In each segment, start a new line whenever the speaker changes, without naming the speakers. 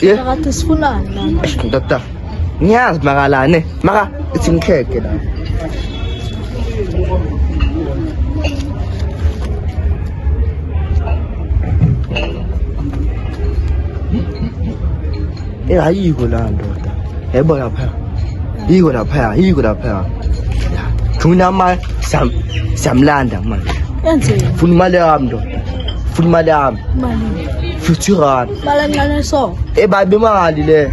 Yeah.
Nakatisfunana.
Ndoda. Ngiyazi makalane. Maka isinkheke la. Ayikho la ndoda. Yebo lapha. Yiko lapha. Thuna ma samlanda manje.
Yenzeni?
Funa imali yami ndoda. Funa imali yami.
Mali.
50 rand.
Malancane so.
Babe imali le.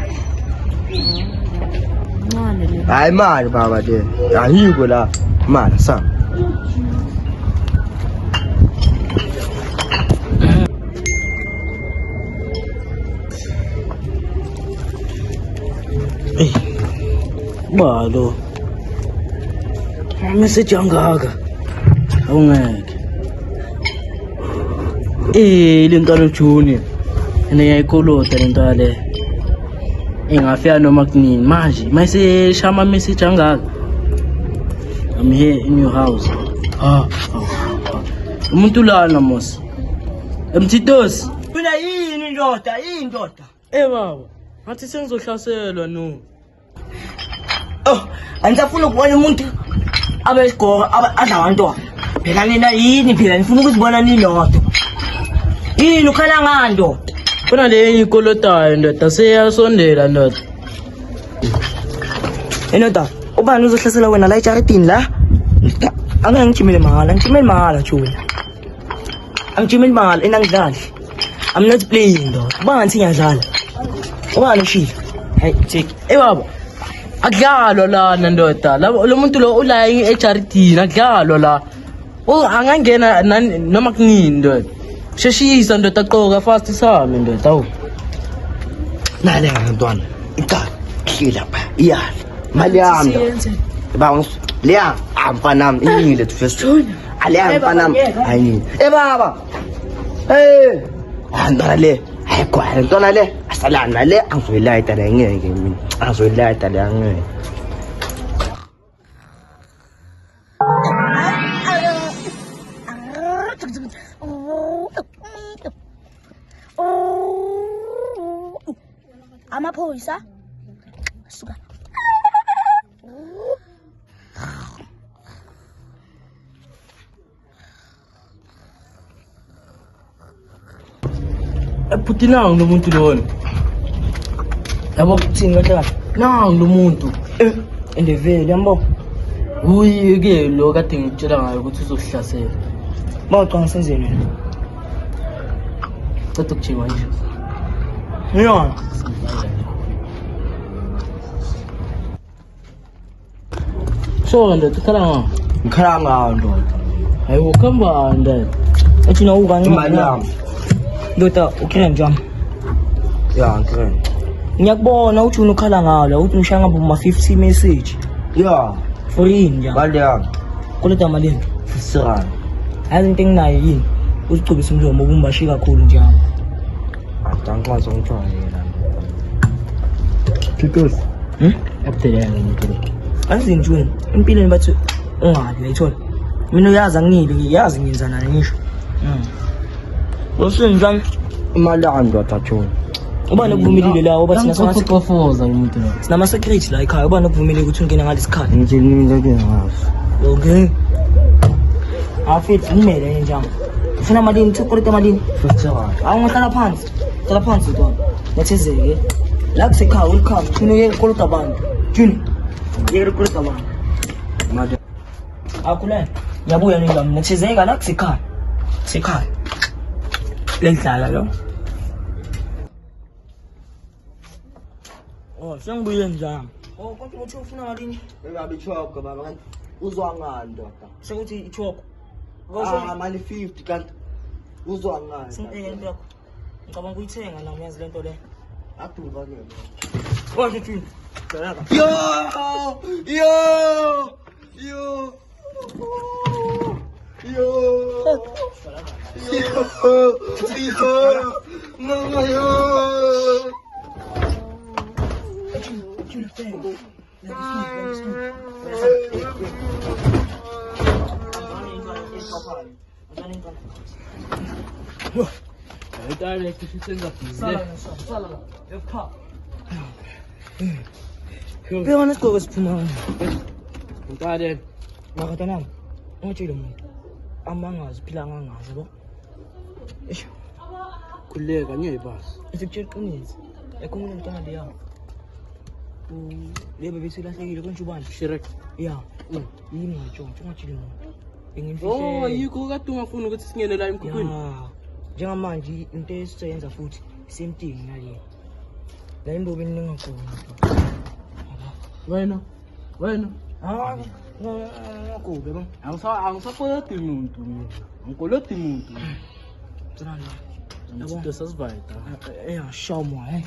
Ncane le.
Hayi imali baba le. Ayikho la. Imali sa.
Balo. Message angaka. Awungeke. Lentalo Junior. Ene yayikolota lento le. Ingafika noma kunini manje. Mayise shama message angaka. I'm here in your house. Umuntu lana mos. Emthitos.
Mina yini indoda?
Baba. Ngathi sengizohlaselwa no.
Oh, angisafuna ukubona umuntu abesigqoka adla abantwana. Phela nina yini phela nifuna ukuzibona ninodwa. Yini ukhala ngando?
Kuna le ikolotayo ndoda seyasondela ndoda.
Enoda, ubani uzohlasela wena la ejaridini la? Angeke ngijimele mahala Jula. Angijimele mahala enangidlali. I'm not playing though. Ubani ngiyadlala. Ubani ushila. Hey, take.
Baba. Akudlalwa lana ndoda. Lo muntu lo ula ejaridini akudlalwa la. Angangena noma kunini ndoda. Sheshisa ndoda aqoka fast sami ndoda. Awu.
Nale ngantwana. Iqala hlila pha. Iyala. Mali yami. Baba leya amfanami ingile to first. Aliya amfanami. Ayini. Baba. Hey. Andara le. Hayi kwa ntona le. Asalana le angizoyilayita la ngeke mina. Angizoyilayita la ngeke.
Amaphoyisa. Suka.
Phuthi nangu lo muntu lona.
Yabo kuthini kahle?
Nangu lo muntu.
Endevele yambo.
Uyike lo kade ngitshela ngayo ukuthi uzokuhlasela.
Bawucanga senzeni wena?
Ceda ukujima nje.
Ngiyona.
So ndoda ukhala ngawo.
Ngikhala ngawo ndoda.
Hayi ukhamba ndoda.
Ethi na ukancane imali yami. Ndoda ukhela njani? Ya ngikhala. Ngiyakubona uthi unokhala ngawo la uthi ushaya ngapha ma 50 message. Ya. Free nje. Mali yami. Koleta mali yami. 50 rand. Hayi into enginayo yini? Uzicubisa umlomo ubumbashi kakhulu njalo. Adangaza umntwana yena.
Titos. Abdela ngitho.
Anzi njuni. Impilo bathi ungabi uyayithola. Mina uyazi angiyile ngiyazi ngiyenzana ngisho. Usenjani imali yami ndodathu. Ubani okuvumelile la obathi nasona
Kofoza lo muntu lo.
sinama secret la ekhaya ubani okuvumelile ukuthi ungene ngalesikhathi.
Ngitshela ke ngaso.
Okay. Afit ngimele njani? Ufuna malini ukoleta malini? 50 rand. Awungahlala phansi. Hlala phansi dona. Nethezeke. La kusekhaya ulikhaya ufuna uyekolota abantu. Juni. Yekolota abantu. Manje. Akule. Yabuya ningam nethezeka la kusekhaya. Sekhaya. Lendlala lo. Oh, sengibuye njani? Oh, konke uthi ufuna malini? Ngabe ichoko baba kanti uzwa ngani ndoda? Sekuthi ichoko. Mali 50 kanti uzwa ngani? Sinento yakho. Ngicabanga ukuyithenga la uyazi lento le. Aduka ke. Konke thini? Yo! Mama yo!
Direct sisenza busy.
Sala la. Yepha. Phela isigqoko siphuma.
Mntade,
Makatana. Ungitshela umuntu. Amangazi phila ngangazi yabo. Eish.
khuleka ngiyibasi.
Isikutshela iqiniso. Ekhona umntana leya. Lebe besilahlekile konje ubani?
Shirek.
Ya. Yini ngitshontsho ungitshela umuntu.
Oh,
Engimfihle.
yikho kade ungafuni ukuthi singene la emkhukhwini.
Ya. Njengamanje into esiyenza futhi same thing nale. La imbobeni ningakhona.
Wena.
Ah, ngakube bang.
Angisakoloti muntu mina. Angikoloti muntu.
Tsana la.
Yabo sasivayita.
Ya, show mo, eh.